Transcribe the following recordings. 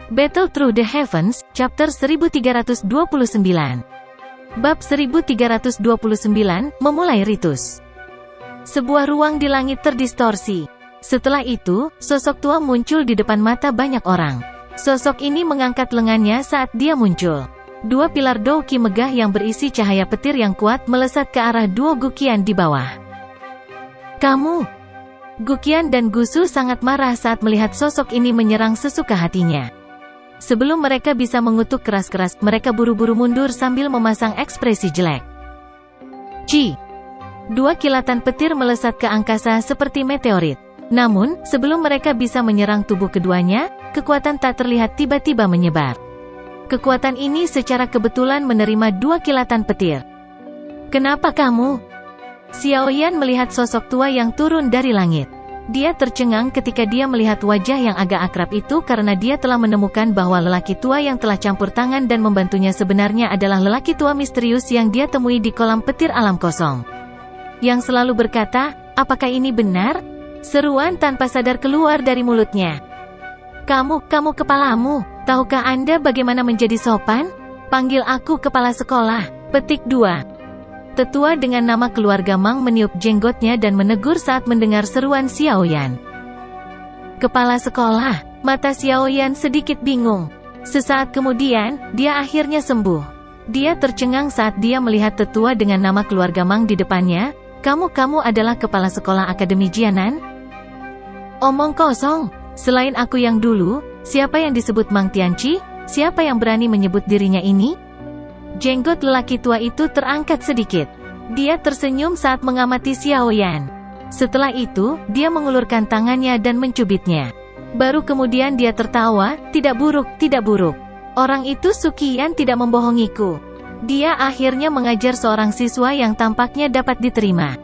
Battle Through the Heavens, Chapter 1329. Bab 1329, Memulai Ritus. Sebuah ruang di langit terdistorsi. Setelah itu, sosok tua muncul di depan mata banyak orang. Sosok ini mengangkat lengannya saat dia muncul. Dua pilar douki megah yang berisi cahaya petir yang kuat melesat ke arah dua Guqian di bawah. Kamu! Guqian dan Gusu sangat marah saat melihat sosok ini menyerang sesuka hatinya. Sebelum mereka bisa mengutuk keras-keras, mereka buru-buru mundur sambil memasang ekspresi jelek. Ci! Dua kilatan petir melesat ke angkasa seperti meteorit. Namun, sebelum mereka bisa menyerang tubuh keduanya, kekuatan tak terlihat tiba-tiba menyebar. Kekuatan ini secara kebetulan menerima dua kilatan petir. Kenapa kamu? Xiaoyan melihat sosok tua yang turun dari langit. Dia tercengang ketika dia melihat wajah yang agak akrab itu karena dia telah menemukan bahwa lelaki tua yang telah campur tangan dan membantunya sebenarnya adalah lelaki tua misterius yang dia temui di kolam petir alam kosong. Yang selalu berkata, apakah ini benar? Seruan tanpa sadar keluar dari mulutnya. Kamu kepalamu, tahukah Anda bagaimana menjadi sopan? Panggil aku kepala sekolah. Petik 2. Tetua dengan nama keluarga Mang meniup jenggotnya dan menegur saat mendengar seruan Xiaoyan. Kepala sekolah, mata Xiaoyan sedikit bingung. Sesaat kemudian, dia akhirnya sembuh. Dia tercengang saat dia melihat tetua dengan nama keluarga Mang di depannya. Kamu adalah kepala sekolah Akademi Jianan? Omong kosong. Selain aku yang dulu, siapa yang disebut Mang Tianqi? Siapa yang berani menyebut dirinya ini? Jenggot lelaki tua itu terangkat sedikit. Dia tersenyum saat mengamati Xiaoyan. Setelah itu, dia mengulurkan tangannya dan mencubitnya. Baru kemudian dia tertawa, tidak buruk. Orang itu Suqian tidak membohongiku. Dia akhirnya mengajar seorang siswa yang tampaknya dapat diterima.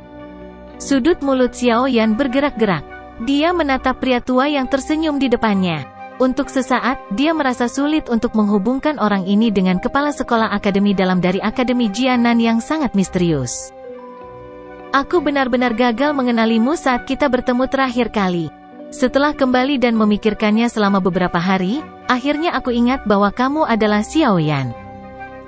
Sudut mulut Xiaoyan bergerak-gerak. Dia menatap pria tua yang tersenyum di depannya. Untuk sesaat, dia merasa sulit untuk menghubungkan orang ini dengan kepala sekolah akademi dalam dari Akademi Jianan yang sangat misterius. Aku benar-benar gagal mengenalimu saat kita bertemu terakhir kali. Setelah kembali dan memikirkannya selama beberapa hari, akhirnya aku ingat bahwa kamu adalah Xiaoyan.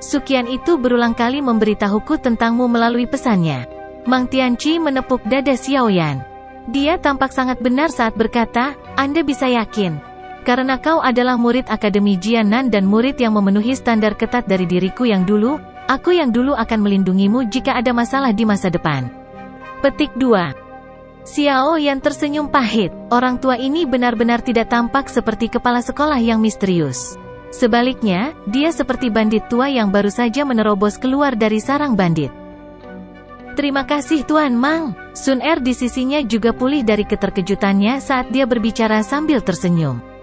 Suqian itu berulang kali memberitahuku tentangmu melalui pesannya. Mang Tianqi menepuk dada Xiaoyan. Dia tampak sangat benar saat berkata, Anda bisa yakin. Karena kau adalah murid Akademi Jianan dan murid yang memenuhi standar ketat dari diriku yang dulu, aku yang dulu akan melindungimu jika ada masalah di masa depan. Petik 2. Xiaoyan tersenyum pahit. Orang tua ini benar-benar tidak tampak seperti kepala sekolah yang misterius. Sebaliknya, dia seperti bandit tua yang baru saja menerobos keluar dari sarang bandit. Terima kasih Tuan Mang. Sun Er di sisinya juga pulih dari keterkejutannya saat dia berbicara sambil tersenyum.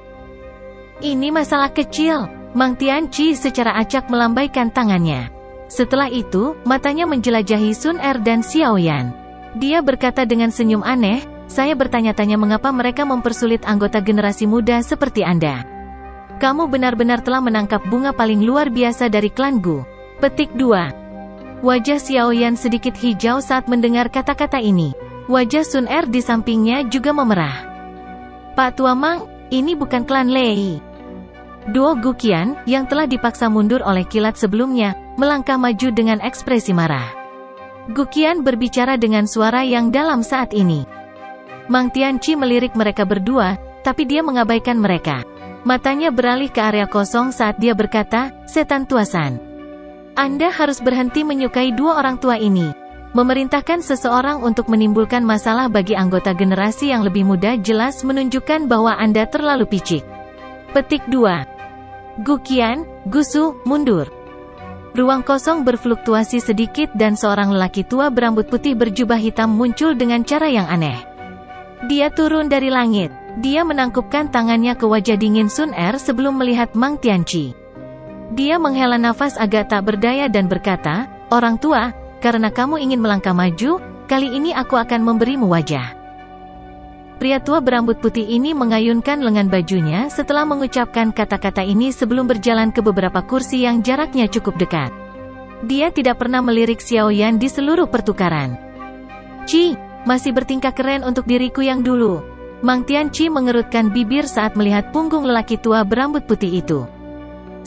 Ini masalah kecil. Mang Tianqi secara acak melambaikan tangannya. Setelah itu, matanya menjelajahi Sun Er dan Xiaoyan. Dia berkata dengan senyum aneh, saya bertanya-tanya mengapa mereka mempersulit anggota generasi muda seperti Anda. Kamu benar-benar telah menangkap bunga paling luar biasa dari klan Gu. Petik 2. Wajah Xiaoyan sedikit hijau saat mendengar kata-kata ini. Wajah Sun Er di sampingnya juga memerah. Pak Tua Mang, ini bukan klan Lei. Duo Guqian, yang telah dipaksa mundur oleh kilat sebelumnya, melangkah maju dengan ekspresi marah. Guqian berbicara dengan suara yang dalam saat ini. Mang Tianqi melirik mereka berdua, tapi dia mengabaikan mereka. Matanya beralih ke area kosong saat dia berkata, Setan Tuasan. Anda harus berhenti menyukai dua orang tua ini. Memerintahkan seseorang untuk menimbulkan masalah bagi anggota generasi yang lebih muda jelas menunjukkan bahwa Anda terlalu picik. Petik 2. Guqian, Gusu, mundur. Ruang kosong berfluktuasi sedikit dan seorang lelaki tua berambut putih berjubah hitam muncul dengan cara yang aneh. Dia turun dari langit. Dia menangkupkan tangannya ke wajah dingin Sun Er sebelum melihat Mang Tianqi. Dia menghela nafas agak tak berdaya dan berkata, orang tua, karena kamu ingin melangkah maju, kali ini aku akan memberimu wajah. Pria tua berambut putih ini mengayunkan lengan bajunya setelah mengucapkan kata-kata ini sebelum berjalan ke beberapa kursi yang jaraknya cukup dekat. Dia tidak pernah melirik Xiaoyan di seluruh pertukaran. Ci, masih bertingkah keren untuk diriku yang dulu. Mang Tianqi mengerutkan bibir saat melihat punggung lelaki tua berambut putih itu.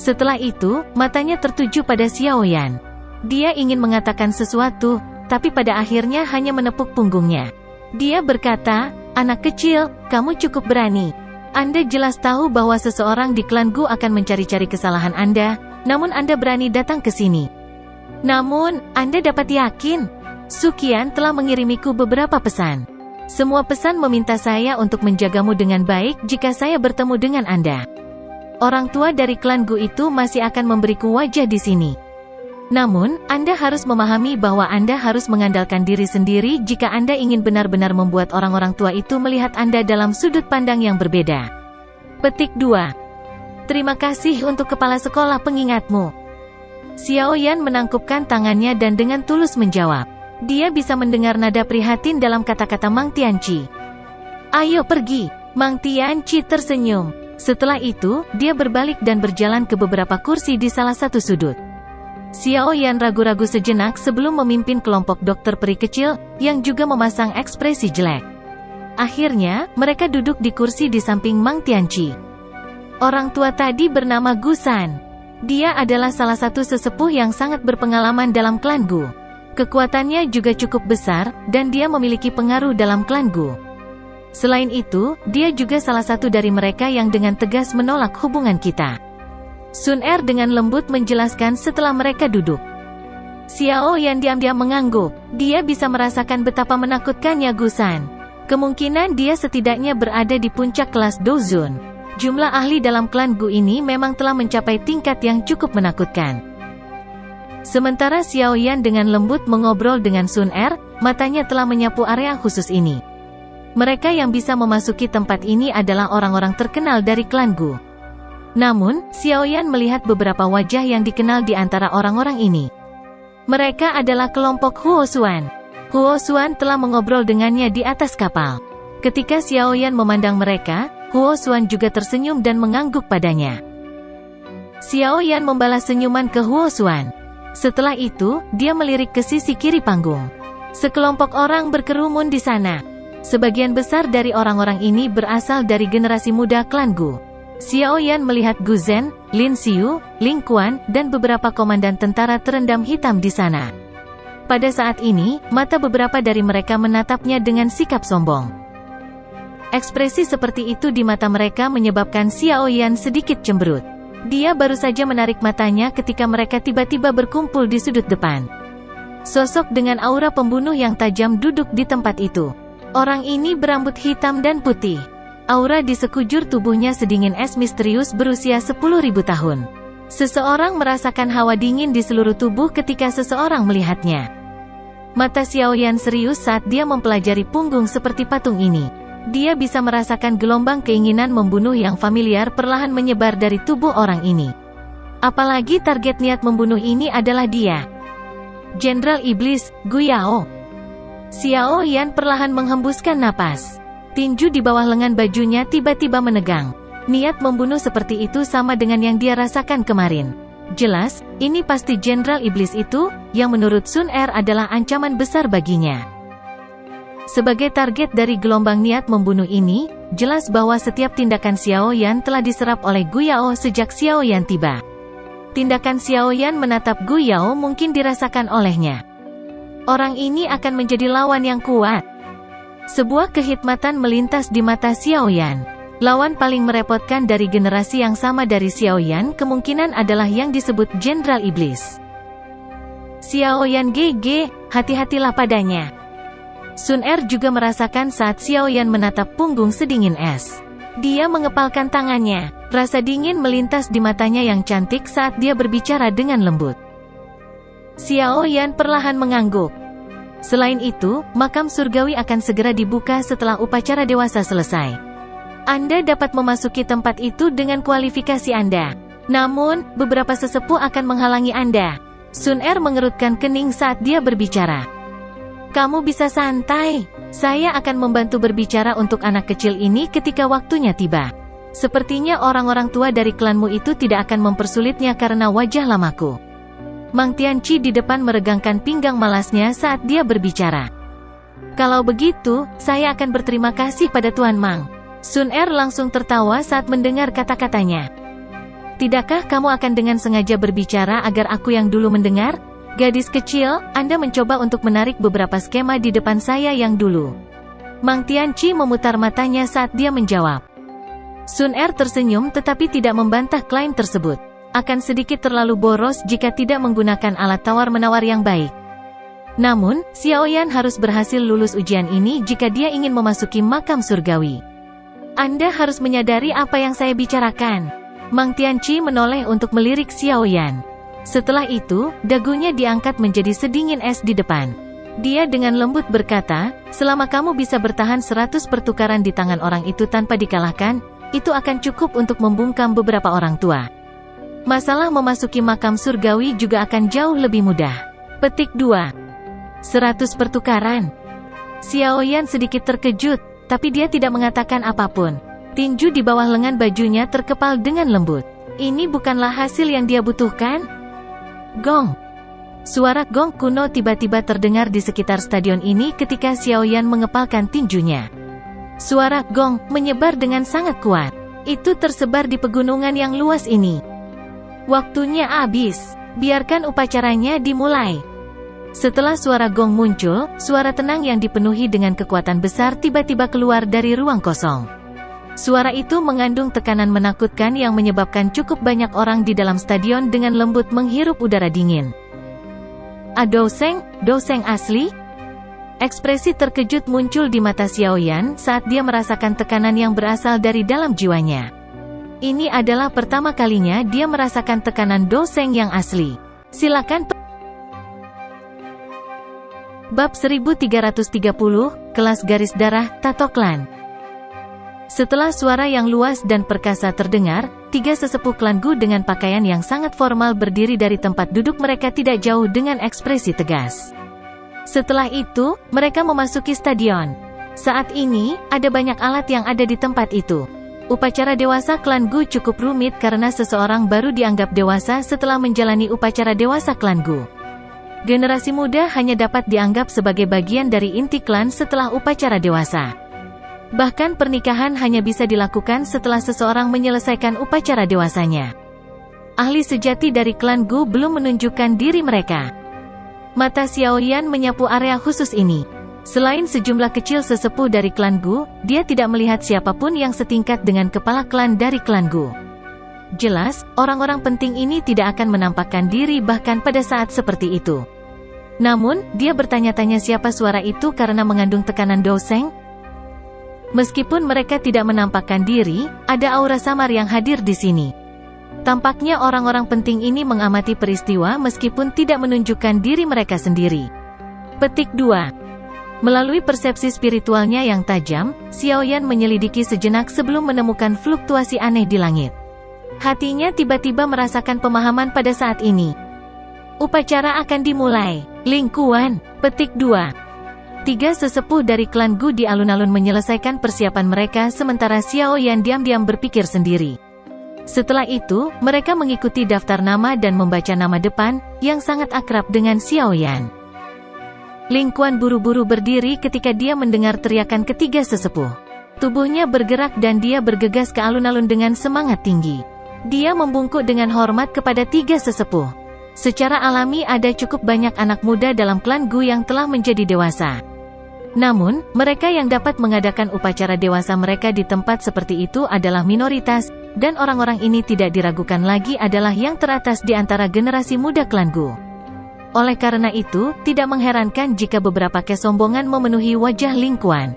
Setelah itu, matanya tertuju pada Xiaoyan. Dia ingin mengatakan sesuatu, tapi pada akhirnya hanya menepuk punggungnya. Dia berkata, "Anak kecil, kamu cukup berani. Anda jelas tahu bahwa seseorang di klan Gu akan mencari-cari kesalahan Anda, namun Anda berani datang ke sini. Namun, Anda dapat yakin, Su Qian telah mengirimiku beberapa pesan. Semua pesan meminta saya untuk menjagamu dengan baik jika saya bertemu dengan Anda. Orang tua dari klan Gu itu masih akan memberiku wajah di sini. Namun, Anda harus memahami bahwa Anda harus mengandalkan diri sendiri jika Anda ingin benar-benar membuat orang-orang tua itu melihat Anda dalam sudut pandang yang berbeda." Petik 2. Terima kasih untuk kepala sekolah pengingatmu. Xiaoyan menangkupkan tangannya dan dengan tulus menjawab. Dia bisa mendengar nada prihatin dalam kata-kata Mang Tianqi. "Ayo pergi." Mang Tianqi tersenyum. Setelah itu, dia berbalik dan berjalan ke beberapa kursi di salah satu sudut. Xiaoyan ragu-ragu sejenak sebelum memimpin kelompok dokter peri kecil, yang juga memasang ekspresi jelek. Akhirnya, mereka duduk di kursi di samping Mang Tianqi. Orang tua tadi bernama Gu San. Dia adalah salah satu sesepuh yang sangat berpengalaman dalam klan Gu. Kekuatannya juga cukup besar, dan dia memiliki pengaruh dalam klan Gu. Selain itu, dia juga salah satu dari mereka yang dengan tegas menolak hubungan kita. Sun Er dengan lembut menjelaskan setelah mereka duduk. Xiaoyan diam-diam mengangguk. Dia bisa merasakan betapa menakutkannya Gu San. Kemungkinan dia setidaknya berada di puncak kelas Douzun. Jumlah ahli dalam klan Gu ini memang telah mencapai tingkat yang cukup menakutkan. Sementara Xiaoyan dengan lembut mengobrol dengan Sun Er, matanya telah menyapu area khusus ini. Mereka yang bisa memasuki tempat ini adalah orang-orang terkenal dari klan Gu. Namun, Xiaoyan melihat beberapa wajah yang dikenal di antara orang-orang ini. Mereka adalah kelompok Huo Xuan. Huo Xuan telah mengobrol dengannya di atas kapal. Ketika Xiaoyan memandang mereka, Huo Xuan juga tersenyum dan mengangguk padanya. Xiaoyan membalas senyuman ke Huo Xuan. Setelah itu, dia melirik ke sisi kiri panggung. Sekelompok orang berkerumun di sana. Sebagian besar dari orang-orang ini berasal dari generasi muda klan Gu. Xiaoyan melihat Gu Zhen, Lin Xiu, Ling Quan, dan beberapa komandan tentara terendam hitam di sana. Pada saat ini, mata beberapa dari mereka menatapnya dengan sikap sombong. Ekspresi seperti itu di mata mereka menyebabkan Xiaoyan sedikit cemberut. Dia baru saja menarik matanya ketika mereka tiba-tiba berkumpul di sudut depan. Sosok dengan aura pembunuh yang tajam duduk di tempat itu. Orang ini berambut hitam dan putih. Aura di sekujur tubuhnya sedingin es misterius berusia 10.000 tahun. Seseorang merasakan hawa dingin di seluruh tubuh ketika seseorang melihatnya. Mata Xiaoyan serius saat dia mempelajari punggung seperti patung ini. Dia bisa merasakan gelombang keinginan membunuh yang familiar perlahan menyebar dari tubuh orang ini. Apalagi target niat membunuh ini adalah dia. Jenderal Iblis, Gu Yao. Xiaoyan perlahan menghembuskan napas. Tinju di bawah lengan bajunya tiba-tiba menegang. Niat membunuh seperti itu sama dengan yang dia rasakan kemarin. Jelas, ini pasti Jenderal Iblis itu, yang menurut Sun Er adalah ancaman besar baginya. Sebagai target dari gelombang niat membunuh ini, jelas bahwa setiap tindakan Xiaoyan telah diserap oleh Gu Yao sejak Xiaoyan tiba. Tindakan Xiaoyan menatap Gu Yao mungkin dirasakan olehnya. Orang ini akan menjadi lawan yang kuat. Sebuah kehikmatan melintas di mata Xiaoyan. Lawan paling merepotkan dari generasi yang sama dari Xiaoyan kemungkinan adalah yang disebut Jenderal Iblis. Xiaoyan GG, hati-hatilah padanya. Sun Er juga merasakan saat Xiaoyan menatap punggung sedingin es. Dia mengepalkan tangannya. Rasa dingin melintas di matanya yang cantik saat dia berbicara dengan lembut. Xiaoyan perlahan mengangguk. Selain itu, makam surgawi akan segera dibuka setelah upacara dewasa selesai. Anda dapat memasuki tempat itu dengan kualifikasi Anda. Namun, beberapa sesepuh akan menghalangi Anda. Sun Er mengerutkan kening saat dia berbicara. Kamu bisa santai. Saya akan membantu berbicara untuk anak kecil ini ketika waktunya tiba. Sepertinya orang-orang tua dari klanmu itu tidak akan mempersulitnya karena wajah lamaku. Mang Tianqi di depan meregangkan pinggang malasnya saat dia berbicara. Kalau begitu, saya akan berterima kasih pada Tuan Mang. Sun Er langsung tertawa saat mendengar kata-katanya. Tidakkah kamu akan dengan sengaja berbicara agar aku yang dulu mendengar? Gadis kecil, Anda mencoba untuk menarik beberapa skema di depan saya yang dulu. Mang Tianqi memutar matanya saat dia menjawab. Sun Er tersenyum tetapi tidak membantah klaim tersebut. Akan sedikit terlalu boros jika tidak menggunakan alat tawar-menawar yang baik. Namun, Xiaoyan harus berhasil lulus ujian ini jika dia ingin memasuki makam surgawi. Anda harus menyadari apa yang saya bicarakan. Mang Tianqi menoleh untuk melirik Xiaoyan. Setelah itu, dagunya diangkat menjadi sedingin es di depan. Dia dengan lembut berkata, selama kamu bisa bertahan 100 pertukaran di tangan orang itu tanpa dikalahkan, itu akan cukup untuk membungkam beberapa orang tua. Masalah memasuki makam surgawi juga akan jauh lebih mudah. Petik 2. 100 pertukaran. Xiaoyan sedikit terkejut, tapi dia tidak mengatakan apapun. Tinju di bawah lengan bajunya terkepal dengan lembut. Ini bukanlah hasil yang dia butuhkan? Gong. Suara gong kuno tiba-tiba terdengar di sekitar stadion ini ketika Xiaoyan mengepalkan tinjunya. Suara gong menyebar dengan sangat kuat. Itu tersebar di pegunungan yang luas ini. Waktunya habis. Biarkan upacaranya dimulai. Setelah suara gong muncul, suara tenang yang dipenuhi dengan kekuatan besar tiba-tiba keluar dari ruang kosong. Suara itu mengandung tekanan menakutkan yang menyebabkan cukup banyak orang di dalam stadion dengan lembut menghirup udara dingin. Douseng asli? Ekspresi terkejut muncul di mata Xiaoyan saat dia merasakan tekanan yang berasal dari dalam jiwanya. Ini adalah pertama kalinya dia merasakan tekanan Douseng yang asli. Silakan. Bab 1330, Kelas Garis Darah, Tato Klan. Setelah suara yang luas dan perkasa terdengar, 3 sesepuh klan Gu dengan pakaian yang sangat formal berdiri dari tempat duduk mereka tidak jauh dengan ekspresi tegas. Setelah itu, mereka memasuki stadion. Saat ini, ada banyak alat yang ada di tempat itu. Upacara dewasa klan Gu cukup rumit karena seseorang baru dianggap dewasa setelah menjalani upacara dewasa klan Gu. Generasi muda hanya dapat dianggap sebagai bagian dari inti klan setelah upacara dewasa. Bahkan pernikahan hanya bisa dilakukan setelah seseorang menyelesaikan upacara dewasanya. Ahli sejati dari klan Gu belum menunjukkan diri mereka. Mata Xiaoyan menyapu area khusus ini. Selain sejumlah kecil sesepuh dari klan Gu, dia tidak melihat siapapun yang setingkat dengan kepala klan dari klan Gu. Jelas, orang-orang penting ini tidak akan menampakkan diri bahkan pada saat seperti itu. Namun, dia bertanya-tanya siapa suara itu karena mengandung tekanan Douseng. Meskipun mereka tidak menampakkan diri, ada aura samar yang hadir di sini. Tampaknya orang-orang penting ini mengamati peristiwa meskipun tidak menunjukkan diri mereka sendiri. Petik 2. Melalui persepsi spiritualnya yang tajam, Xiaoyan menyelidiki sejenak sebelum menemukan fluktuasi aneh di langit. Hatinya tiba-tiba merasakan pemahaman pada saat ini. Upacara akan dimulai. Ling Kuan. Petik 2. 3 sesepuh dari klan Gu di alun-alun menyelesaikan persiapan mereka sementara Xiaoyan diam-diam berpikir sendiri. Setelah itu, mereka mengikuti daftar nama dan membaca nama depan, yang sangat akrab dengan Xiaoyan. Ling Kuan buru-buru berdiri ketika dia mendengar teriakan ketiga sesepuh. Tubuhnya bergerak dan dia bergegas ke alun-alun dengan semangat tinggi. Dia membungkuk dengan hormat kepada 3 sesepuh. Secara alami ada cukup banyak anak muda dalam klan Gu yang telah menjadi dewasa. Namun, mereka yang dapat mengadakan upacara dewasa mereka di tempat seperti itu adalah minoritas, dan orang-orang ini tidak diragukan lagi adalah yang teratas di antara generasi muda klan Gu. Oleh karena itu, tidak mengherankan jika beberapa kesombongan memenuhi wajah Ling Kuan.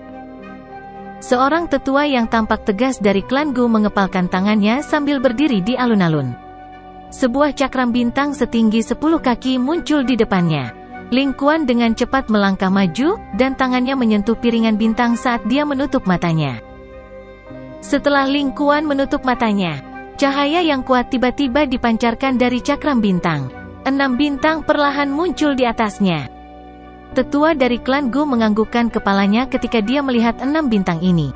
Seorang tetua yang tampak tegas dari klan Gu mengepalkan tangannya sambil berdiri di alun-alun. Sebuah cakram bintang setinggi 10 kaki muncul di depannya. Ling Kuan dengan cepat melangkah maju, dan tangannya menyentuh piringan bintang saat dia menutup matanya. Setelah Ling Kuan menutup matanya, cahaya yang kuat tiba-tiba dipancarkan dari cakram bintang. 6 bintang perlahan muncul di atasnya. Tetua dari klan Gu menganggukkan kepalanya ketika dia melihat 6 bintang ini.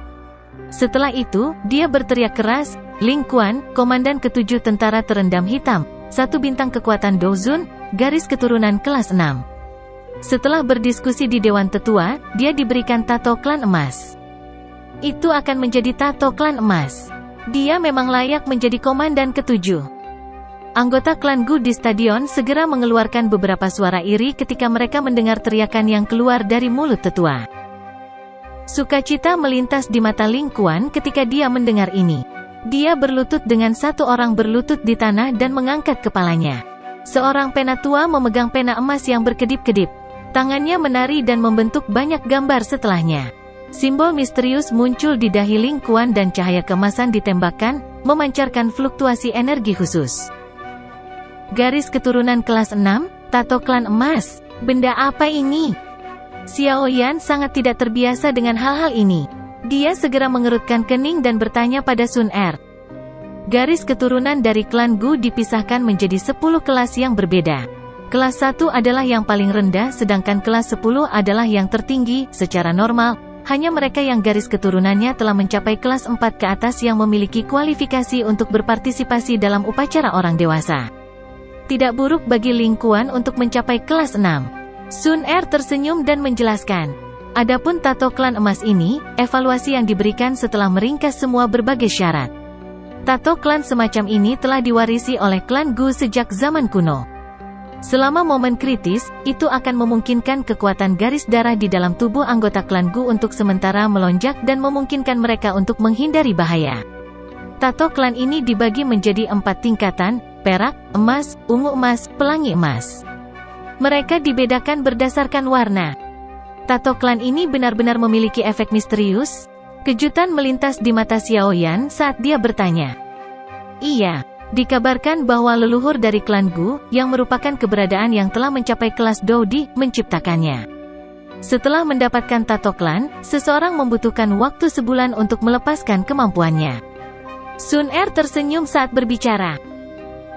Setelah itu, dia berteriak keras, Ling Kuan, Komandan ke-7 Tentara Terendam Hitam, 1 bintang kekuatan Douzun, garis keturunan kelas 6. Setelah berdiskusi di Dewan Tetua, dia diberikan tato klan emas. Itu akan menjadi tato klan emas. Dia memang layak menjadi komandan ke-7. Anggota klan Gu di stadion segera mengeluarkan beberapa suara iri ketika mereka mendengar teriakan yang keluar dari mulut tetua. Sukacita melintas di mata Ling Kuan ketika dia mendengar ini. Dia berlutut dengan satu orang berlutut di tanah dan mengangkat kepalanya. Seorang penatua memegang pena emas yang berkedip-kedip. Tangannya menari dan membentuk banyak gambar setelahnya. Simbol misterius muncul di dahi Ling Kuan dan cahaya keemasan ditembakkan, memancarkan fluktuasi energi khusus. Garis keturunan kelas 6, tato klan emas. Benda apa ini? Xiao Yan sangat tidak terbiasa dengan hal-hal ini. Dia segera mengerutkan kening dan bertanya pada Sun Er. Garis keturunan dari klan Gu dipisahkan menjadi 10 kelas yang berbeda. Kelas 1 adalah yang paling rendah sedangkan kelas 10 adalah yang tertinggi. Secara normal, hanya mereka yang garis keturunannya telah mencapai kelas 4 ke atas yang memiliki kualifikasi untuk berpartisipasi dalam upacara orang dewasa. Tidak buruk bagi Ling Kuan untuk mencapai kelas 6. Sun Er tersenyum dan menjelaskan. Adapun tato klan emas ini, evaluasi yang diberikan setelah meringkas semua berbagai syarat. Tato klan semacam ini telah diwarisi oleh klan Gu sejak zaman kuno. Selama momen kritis, itu akan memungkinkan kekuatan garis darah di dalam tubuh anggota klan Gu untuk sementara melonjak dan memungkinkan mereka untuk menghindari bahaya. Tato klan ini dibagi menjadi 4 tingkatan, perak, emas, ungu emas, pelangi emas. Mereka dibedakan berdasarkan warna. Tato klan ini benar-benar memiliki efek misterius? Kejutan melintas di mata Xiao Yan saat dia bertanya. Iya. Dikabarkan bahwa leluhur dari klan Gu, yang merupakan keberadaan yang telah mencapai kelas Doudi, menciptakannya. Setelah mendapatkan tato klan, seseorang membutuhkan waktu sebulan untuk melepaskan kemampuannya. Sun Er tersenyum saat berbicara.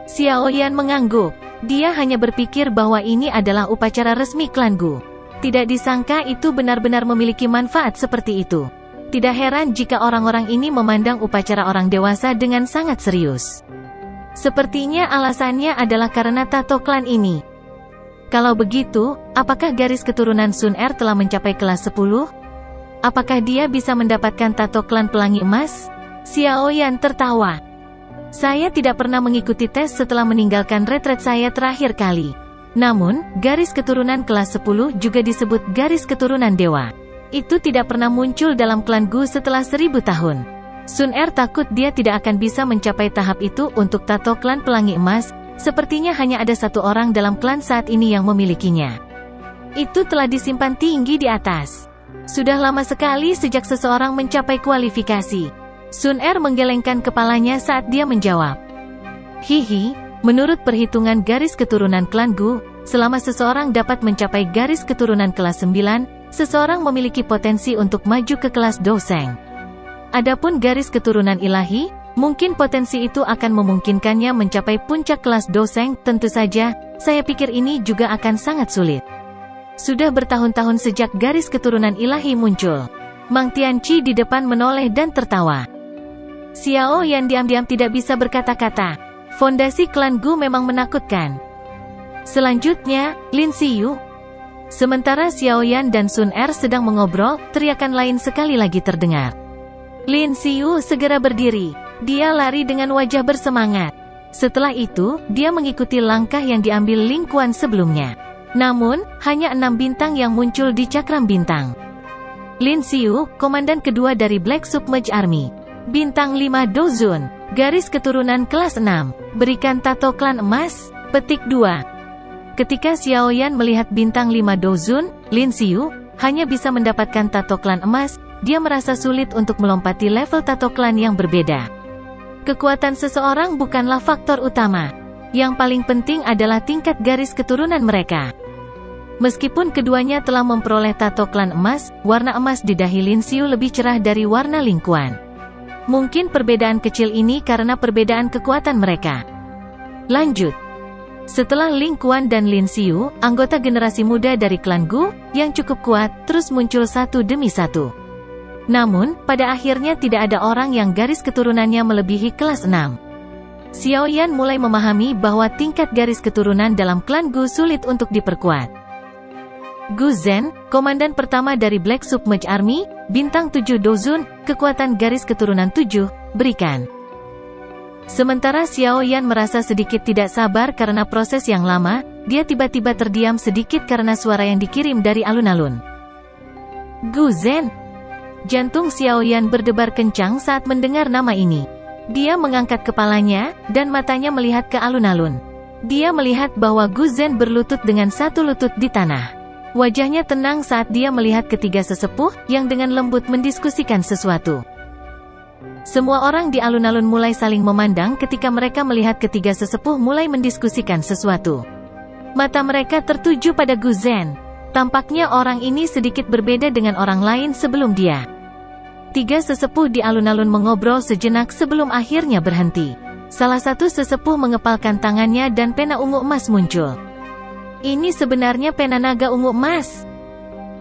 Xiao Yan mengangguk. Dia hanya berpikir bahwa ini adalah upacara resmi klan Gu. Tidak disangka itu benar-benar memiliki manfaat seperti itu. Tidak heran jika orang-orang ini memandang upacara orang dewasa dengan sangat serius. Sepertinya alasannya adalah karena tato klan ini. Kalau begitu, apakah garis keturunan Sun Er telah mencapai kelas 10? Apakah dia bisa mendapatkan tato klan pelangi emas? Xiao Yan tertawa. Saya tidak pernah mengikuti tes setelah meninggalkan retret saya terakhir kali. Namun, garis keturunan kelas 10 juga disebut garis keturunan dewa. Itu tidak pernah muncul dalam klan Gu setelah 1000 tahun. Sun Er takut dia tidak akan bisa mencapai tahap itu untuk tato klan pelangi emas. Sepertinya hanya ada satu orang dalam klan saat ini yang memilikinya. Itu telah disimpan tinggi di atas. Sudah lama sekali sejak seseorang mencapai kualifikasi. Sun Er menggelengkan kepalanya saat dia menjawab. Hihi, menurut perhitungan garis keturunan klan Gu, selama seseorang dapat mencapai garis keturunan kelas 9, seseorang memiliki potensi untuk maju ke kelas Doseng. Adapun garis keturunan ilahi, mungkin potensi itu akan memungkinkannya mencapai puncak kelas Doseng. Tentu saja, saya pikir ini juga akan sangat sulit. Sudah bertahun-tahun sejak garis keturunan ilahi muncul. Mang Tianqi di depan menoleh dan tertawa. Xiao Yan diam-diam tidak bisa berkata-kata. Fondasi klan Gu memang menakutkan. Selanjutnya, Lin Xiyu. Sementara Xiao Yan dan Sun Er sedang mengobrol, teriakan lain sekali lagi terdengar. Lin Xiyu segera berdiri. Dia lari dengan wajah bersemangat. Setelah itu, dia mengikuti langkah yang diambil Ling Kuan sebelumnya. Namun, hanya 6 bintang yang muncul di cakram bintang. Lin Xiyu, komandan kedua dari Black Submerged Army. Bintang 5 Dozun. Garis keturunan kelas 6. Berikan tato klan emas. Petik 2. Ketika Xiao Yan melihat bintang 5 Dozun, Lin Xiyu hanya bisa mendapatkan tato klan emas. Dia merasa sulit untuk melompati level tato klan yang berbeda. Kekuatan seseorang bukanlah faktor utama. Yang paling penting adalah tingkat garis keturunan mereka. Meskipun keduanya telah memperoleh tato klan emas, warna emas di dahi Lin Xiyu lebih cerah dari warna Ling Kuan. Mungkin perbedaan kecil ini karena perbedaan kekuatan mereka. Lanjut. Setelah Ling Kuan dan Lin Xiyu, anggota generasi muda dari klan Gu, yang cukup kuat, terus muncul satu demi satu. Namun, pada akhirnya tidak ada orang yang garis keturunannya melebihi kelas 6. Xiao Yan mulai memahami bahwa tingkat garis keturunan dalam klan Gu sulit untuk diperkuat. Gu Zhen, komandan pertama dari Black Submerged Army, bintang 7 Dozun, kekuatan garis keturunan 7, berikan. Sementara Xiao Yan merasa sedikit tidak sabar karena proses yang lama, dia tiba-tiba terdiam sedikit karena suara yang dikirim dari alun-alun. Gu Zhen. Jantung Xiao Yan berdebar kencang saat mendengar nama ini. Dia mengangkat kepalanya, dan matanya melihat ke alun-alun. Dia melihat bahwa Gu Zhen berlutut dengan satu lutut di tanah. Wajahnya tenang saat dia melihat ketiga sesepuh, yang dengan lembut mendiskusikan sesuatu. Semua orang di alun-alun mulai saling memandang ketika mereka melihat ketiga sesepuh mulai mendiskusikan sesuatu. Mata mereka tertuju pada Gu Zhen. Tampaknya orang ini sedikit berbeda dengan orang lain sebelum dia. Tiga sesepuh di alun-alun mengobrol sejenak sebelum akhirnya berhenti. Salah satu sesepuh mengepalkan tangannya dan pena ungu emas muncul. Ini sebenarnya pena naga ungu emas.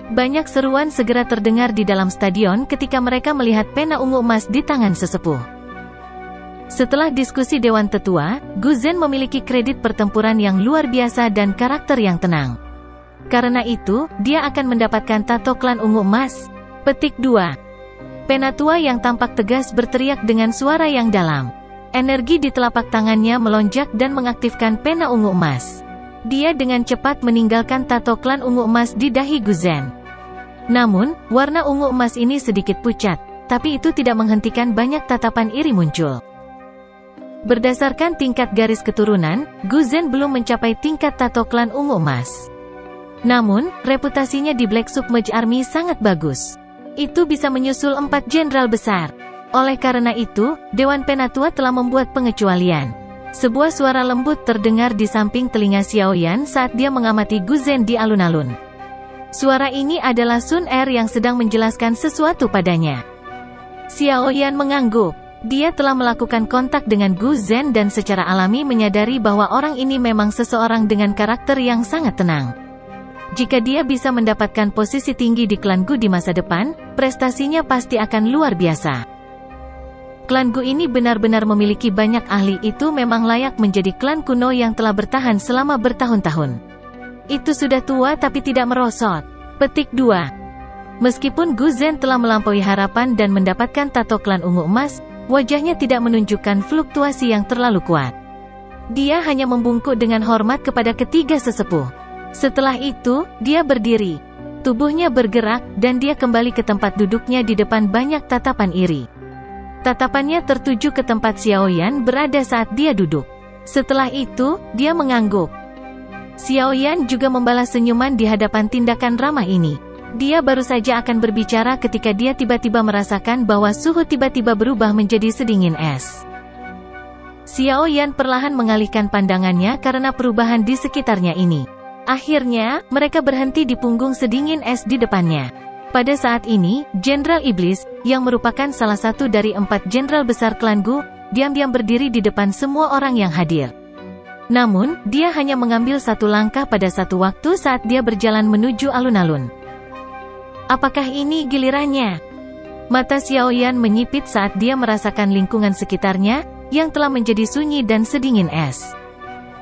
Banyak seruan segera terdengar di dalam stadion ketika mereka melihat pena ungu emas di tangan sesepuh. Setelah diskusi Dewan Tetua, Gu Zhen memiliki kredit pertempuran yang luar biasa dan karakter yang tenang. Karena itu, dia akan mendapatkan tato klan ungu emas. Petik 2. Penatua yang tampak tegas berteriak dengan suara yang dalam. Energi di telapak tangannya melonjak dan mengaktifkan pena ungu emas. Dia dengan cepat meninggalkan tato klan ungu emas di dahi Gu Zhen. Namun, warna ungu emas ini sedikit pucat, tapi itu tidak menghentikan banyak tatapan iri muncul. Berdasarkan tingkat garis keturunan, Gu Zhen belum mencapai tingkat tato klan ungu emas. Namun, reputasinya di Black Submerged Army sangat bagus. Itu bisa menyusul 4 jenderal besar. Oleh karena itu, Dewan Penatua telah membuat pengecualian. Sebuah suara lembut terdengar di samping telinga Xiao Yan saat dia mengamati Gu Zhen di alun-alun. Suara ini adalah Sun Er yang sedang menjelaskan sesuatu padanya. Xiao Yan mengangguk. Dia telah melakukan kontak dengan Gu Zhen dan secara alami menyadari bahwa orang ini memang seseorang dengan karakter yang sangat tenang. Jika dia bisa mendapatkan posisi tinggi di klan Gu di masa depan, prestasinya pasti akan luar biasa. Klan Gu ini benar-benar memiliki banyak ahli, itu memang layak menjadi klan kuno yang telah bertahan selama bertahun-tahun. Itu sudah tua tapi tidak merosot. Petik 2. Meskipun Gu Zhen telah melampaui harapan dan mendapatkan tato klan ungu emas, wajahnya tidak menunjukkan fluktuasi yang terlalu kuat. Dia hanya membungkuk dengan hormat kepada ketiga sesepuh. Setelah itu, dia berdiri. Tubuhnya bergerak, dan dia kembali ke tempat duduknya di depan banyak tatapan iri. Tatapannya tertuju ke tempat Xiao Yan berada saat dia duduk. Setelah itu, dia mengangguk. Xiao Yan juga membalas senyuman di hadapan tindakan ramah ini. Dia baru saja akan berbicara ketika dia tiba-tiba merasakan bahwa suhu tiba-tiba berubah menjadi sedingin es. Xiao Yan perlahan mengalihkan pandangannya karena perubahan di sekitarnya ini. Akhirnya, mereka berhenti di punggung sedingin es di depannya. Pada saat ini, Jenderal Iblis, yang merupakan salah satu dari 4 jenderal besar klan Gu, diam-diam berdiri di depan semua orang yang hadir. Namun, dia hanya mengambil satu langkah pada satu waktu saat dia berjalan menuju alun-alun. Apakah ini gilirannya? Mata Xiao Yan menyipit saat dia merasakan lingkungan sekitarnya, yang telah menjadi sunyi dan sedingin es.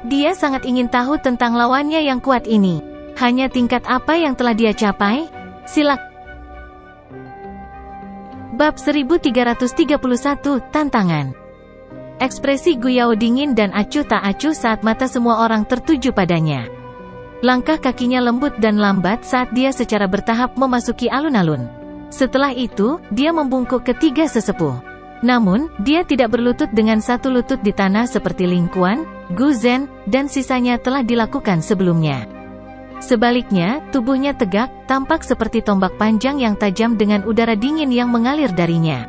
Dia sangat ingin tahu tentang lawannya yang kuat ini. Hanya tingkat apa yang telah dia capai? Silakan. Bab 1331, Tantangan. Ekspresi Gu Yao dingin dan acuh tak acuh saat mata semua orang tertuju padanya. Langkah kakinya lembut dan lambat saat dia secara bertahap memasuki alun-alun. Setelah itu, dia membungkuk ketiga sesepuh. Namun, dia tidak berlutut dengan satu lutut di tanah seperti Ling Quan, Gu Zhen, dan sisanya telah dilakukan sebelumnya. Sebaliknya, tubuhnya tegak, tampak seperti tombak panjang yang tajam dengan udara dingin yang mengalir darinya.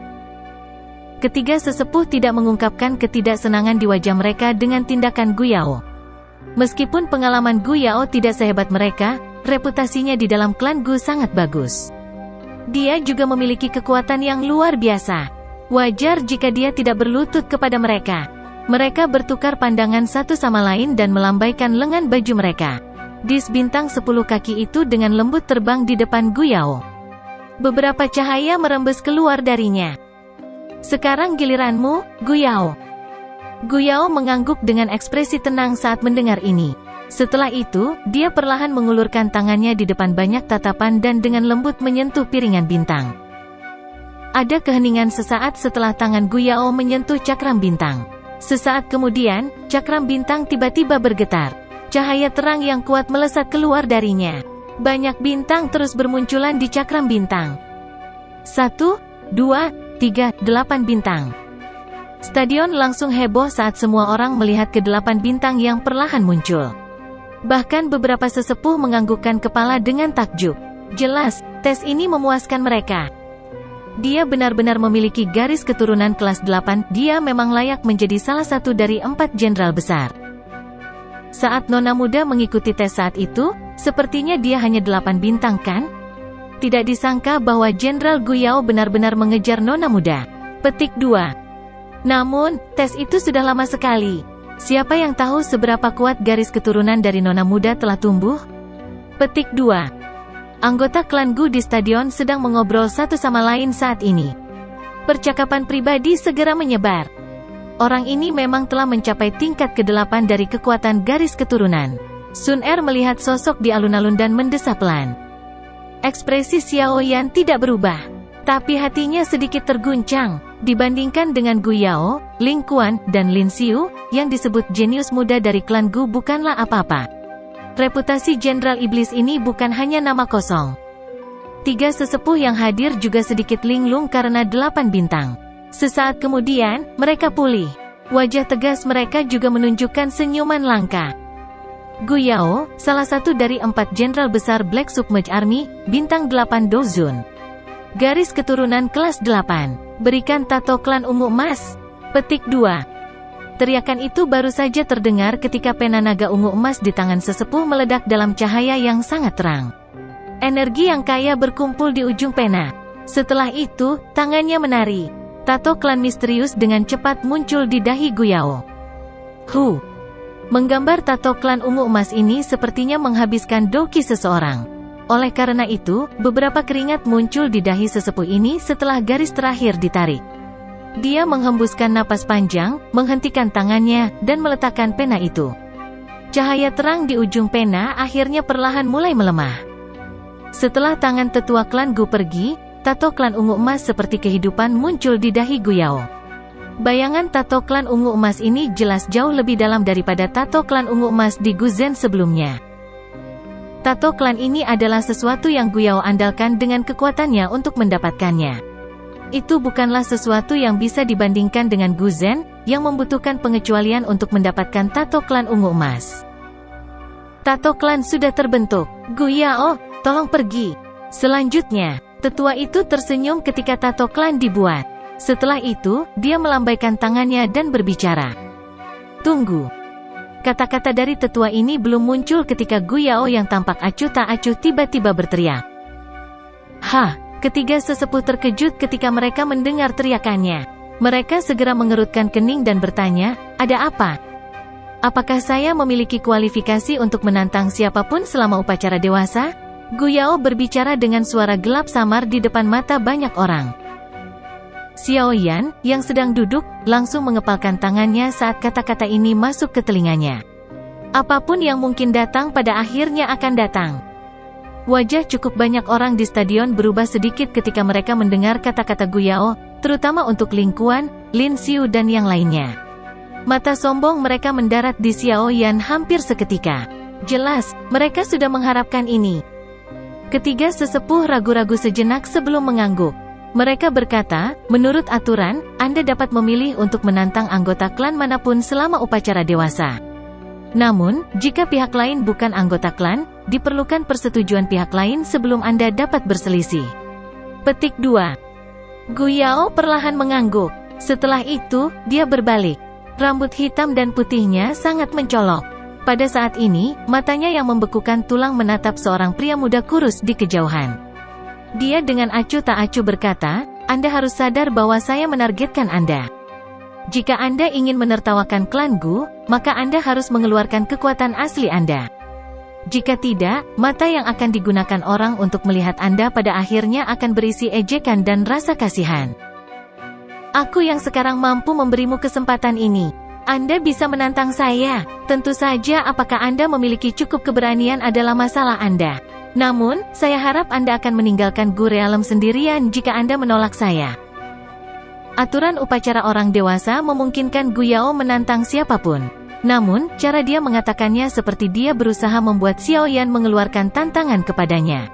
Ketiga sesepuh tidak mengungkapkan ketidaksenangan di wajah mereka dengan tindakan Gu Yao. Meskipun pengalaman Gu Yao tidak sehebat mereka, reputasinya di dalam klan Gu sangat bagus. Dia juga memiliki kekuatan yang luar biasa. Wajar jika dia tidak berlutut kepada mereka. Mereka bertukar pandangan satu sama lain dan melambaikan lengan baju mereka. Dis bintang 10 kaki itu dengan lembut terbang di depan Gu Yao. Beberapa cahaya merembes keluar darinya. Sekarang giliranmu, Gu Yao. Gu Yao mengangguk dengan ekspresi tenang saat mendengar ini. Setelah itu, dia perlahan mengulurkan tangannya di depan banyak tatapan dan dengan lembut menyentuh piringan bintang. Ada keheningan sesaat setelah tangan Gu Yao menyentuh cakram bintang. Sesaat kemudian, cakram bintang tiba-tiba bergetar. Cahaya terang yang kuat melesat keluar darinya. Banyak bintang terus bermunculan di cakram bintang. 1, 2, 3, 8 bintang. Stadion langsung heboh saat semua orang melihat ke-8 bintang yang perlahan muncul. Bahkan beberapa sesepuh menganggukkan kepala dengan takjub. Jelas, tes ini memuaskan mereka. Dia benar-benar memiliki garis keturunan kelas 8, dia memang layak menjadi salah satu dari 4 jenderal besar. Saat nona muda mengikuti tes saat itu, sepertinya dia hanya 8 bintang kan? Tidak disangka bahwa Jenderal Gu Yao benar-benar mengejar nona muda. Petik 2. Namun, tes itu sudah lama sekali. Siapa yang tahu seberapa kuat garis keturunan dari nona muda telah tumbuh? Petik 2. Anggota klan Gu di stadion sedang mengobrol satu sama lain saat ini. Percakapan pribadi segera menyebar. Orang ini memang telah mencapai tingkat ke-8 dari kekuatan garis keturunan. Sun Er melihat sosok di alun-alun dan mendesah pelan. Ekspresi Xiao Yan tidak berubah, tapi hatinya sedikit terguncang. Dibandingkan dengan Gu Yao, Ling Quan, dan Lin Xiu, yang disebut jenius muda dari klan Gu bukanlah apa-apa. Reputasi Jenderal Iblis ini bukan hanya nama kosong. 3 sesepuh yang hadir juga sedikit linglung karena 8 bintang. Sesaat kemudian, mereka pulih. Wajah tegas mereka juga menunjukkan senyuman langka. Gu Yao, salah satu dari 4 jenderal besar Black Submerged Army, bintang 8 Dozun. Garis keturunan kelas 8. Berikan tato klan ungu emas. Petik 2. Teriakan itu baru saja terdengar ketika pena naga ungu emas di tangan sesepuh meledak dalam cahaya yang sangat terang. Energi yang kaya berkumpul di ujung pena. Setelah itu, tangannya menari. Tato klan misterius dengan cepat muncul di dahi Gu Yao. Menggambar tato klan ungu emas ini sepertinya menghabiskan doki seseorang. Oleh karena itu, beberapa keringat muncul di dahi sesepuh ini setelah garis terakhir ditarik. Dia menghembuskan napas panjang, menghentikan tangannya, dan meletakkan pena itu. Cahaya terang di ujung pena akhirnya perlahan mulai melemah. Setelah tangan tetua klan Gu pergi, tato klan ungu emas seperti kehidupan muncul di dahi Gu Yao. Bayangan tato klan ungu emas ini jelas jauh lebih dalam daripada tato klan ungu emas di Gu Zhen sebelumnya. Tato klan ini adalah sesuatu yang Gu Yao andalkan dengan kekuatannya untuk mendapatkannya. Itu bukanlah sesuatu yang bisa dibandingkan dengan Gu Zhen, yang membutuhkan pengecualian untuk mendapatkan tato klan ungu emas. Tato klan sudah terbentuk. Gu Yao, tolong pergi. Selanjutnya, tetua itu tersenyum ketika tato klan dibuat. Setelah itu, dia melambaikan tangannya dan berbicara. Tunggu. Kata-kata dari tetua ini belum muncul ketika Gu Yao yang tampak acuh tak acuh tiba-tiba berteriak. Ketiga sesepuh terkejut ketika mereka mendengar teriakannya. Mereka segera mengerutkan kening dan bertanya, ada apa? Apakah saya memiliki kualifikasi untuk menantang siapapun selama upacara dewasa? Gu Yao berbicara dengan suara gelap samar di depan mata banyak orang. Xiao Yan, yang sedang duduk, langsung mengepalkan tangannya saat kata-kata ini masuk ke telinganya. Apapun yang mungkin datang pada akhirnya akan datang. Wajah cukup banyak orang di stadion berubah sedikit ketika mereka mendengar kata-kata Gu Yao, terutama untuk Ling Quan, Lin Xiu dan yang lainnya. Mata sombong mereka mendarat di Xiao Yan hampir seketika. Jelas, mereka sudah mengharapkan ini. Ketiga sesepuh ragu-ragu sejenak sebelum mengangguk. Mereka berkata, menurut aturan, Anda dapat memilih untuk menantang anggota klan manapun selama upacara dewasa. Namun, jika pihak lain bukan anggota klan, diperlukan persetujuan pihak lain sebelum Anda dapat berselisih. Petik 2. Gu Yao perlahan mengangguk. Setelah itu, dia berbalik. Rambut hitam dan putihnya sangat mencolok. Pada saat ini, matanya yang membekukan tulang menatap seorang pria muda kurus di kejauhan. Dia dengan acuh tak acuh berkata, Anda harus sadar bahwa saya menargetkan Anda. Jika Anda ingin menertawakan klan Gu, maka Anda harus mengeluarkan kekuatan asli Anda. Jika tidak, mata yang akan digunakan orang untuk melihat Anda pada akhirnya akan berisi ejekan dan rasa kasihan. Aku yang sekarang mampu memberimu kesempatan ini. Anda bisa menantang saya. Tentu saja apakah Anda memiliki cukup keberanian adalah masalah Anda. Namun, saya harap Anda akan meninggalkan Gu Realem sendirian jika Anda menolak saya. Aturan upacara orang dewasa memungkinkan Gu Yao menantang siapapun. Namun, cara dia mengatakannya seperti dia berusaha membuat Xiao Yan mengeluarkan tantangan kepadanya.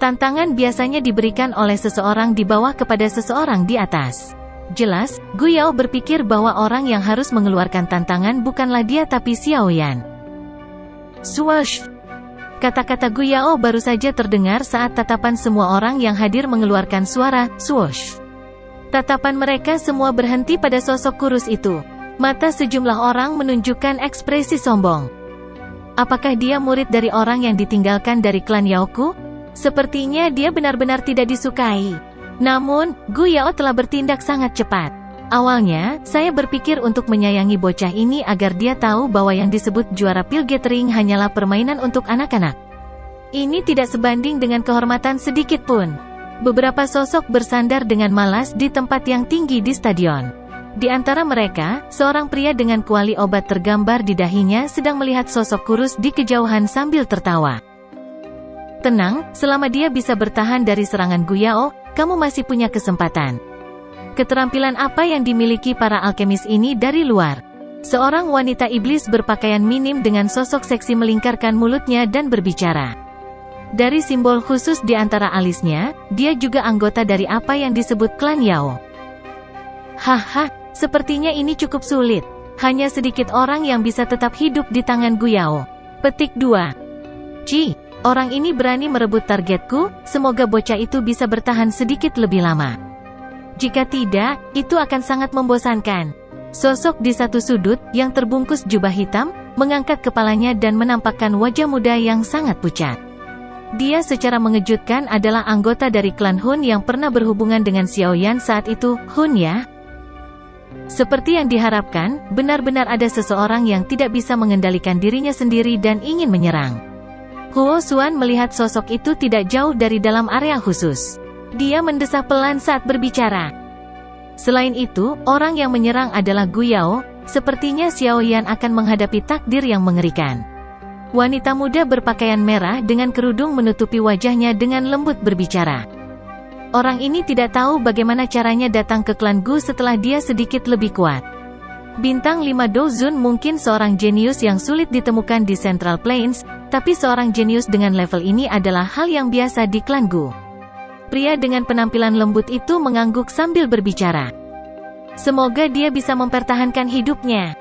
Tantangan biasanya diberikan oleh seseorang di bawah kepada seseorang di atas. Jelas, Gu Yao berpikir bahwa orang yang harus mengeluarkan tantangan bukanlah dia tapi Xiao Yan. Swoosh! Kata-kata Gu Yao baru saja terdengar saat tatapan semua orang yang hadir mengeluarkan suara swoosh. Tatapan mereka semua berhenti pada sosok kurus itu. Mata sejumlah orang menunjukkan ekspresi sombong. Apakah dia murid dari orang yang ditinggalkan dari klan Yaoku? Sepertinya dia benar-benar tidak disukai. Namun, Gu Yao telah bertindak sangat cepat. Awalnya, saya berpikir untuk menyayangi bocah ini agar dia tahu bahwa yang disebut juara pil gathering hanyalah permainan untuk anak-anak. Ini tidak sebanding dengan kehormatan sedikit pun. Beberapa sosok bersandar dengan malas di tempat yang tinggi di stadion. Di antara mereka, seorang pria dengan kuali obat tergambar di dahinya sedang melihat sosok kurus di kejauhan sambil tertawa. Tenang, selama dia bisa bertahan dari serangan Gu Yao, kamu masih punya kesempatan. Keterampilan apa yang dimiliki para alkemis ini dari luar? Seorang wanita iblis berpakaian minim dengan sosok seksi melingkarkan mulutnya dan berbicara. Dari simbol khusus di antara alisnya, dia juga anggota dari apa yang disebut klan Yao. Haha, sepertinya ini cukup sulit. Hanya sedikit orang yang bisa tetap hidup di tangan Gu Yao. Petik 2. Ci. Orang ini berani merebut targetku, semoga bocah itu bisa bertahan sedikit lebih lama. Jika tidak, itu akan sangat membosankan. Sosok di satu sudut, yang terbungkus jubah hitam, mengangkat kepalanya dan menampakkan wajah muda yang sangat pucat. Dia secara mengejutkan adalah anggota dari klan Hun yang pernah berhubungan dengan Xiao Yan saat itu. Hun ya? Seperti yang diharapkan, benar-benar ada seseorang yang tidak bisa mengendalikan dirinya sendiri dan ingin menyerang. Huo Xuan melihat sosok itu tidak jauh dari dalam area khusus. Dia mendesah pelan saat berbicara. Selain itu, orang yang menyerang adalah Gu Yao. Sepertinya Xiao Yan akan menghadapi takdir yang mengerikan. Wanita muda berpakaian merah dengan kerudung menutupi wajahnya dengan lembut berbicara. Orang ini tidak tahu bagaimana caranya datang ke klan Gu setelah dia sedikit lebih kuat. Bintang 5 Dozun mungkin seorang jenius yang sulit ditemukan di Central Plains, tapi seorang jenius dengan level ini adalah hal yang biasa di klan Gu. Pria dengan penampilan lembut itu mengangguk sambil berbicara. Semoga dia bisa mempertahankan hidupnya.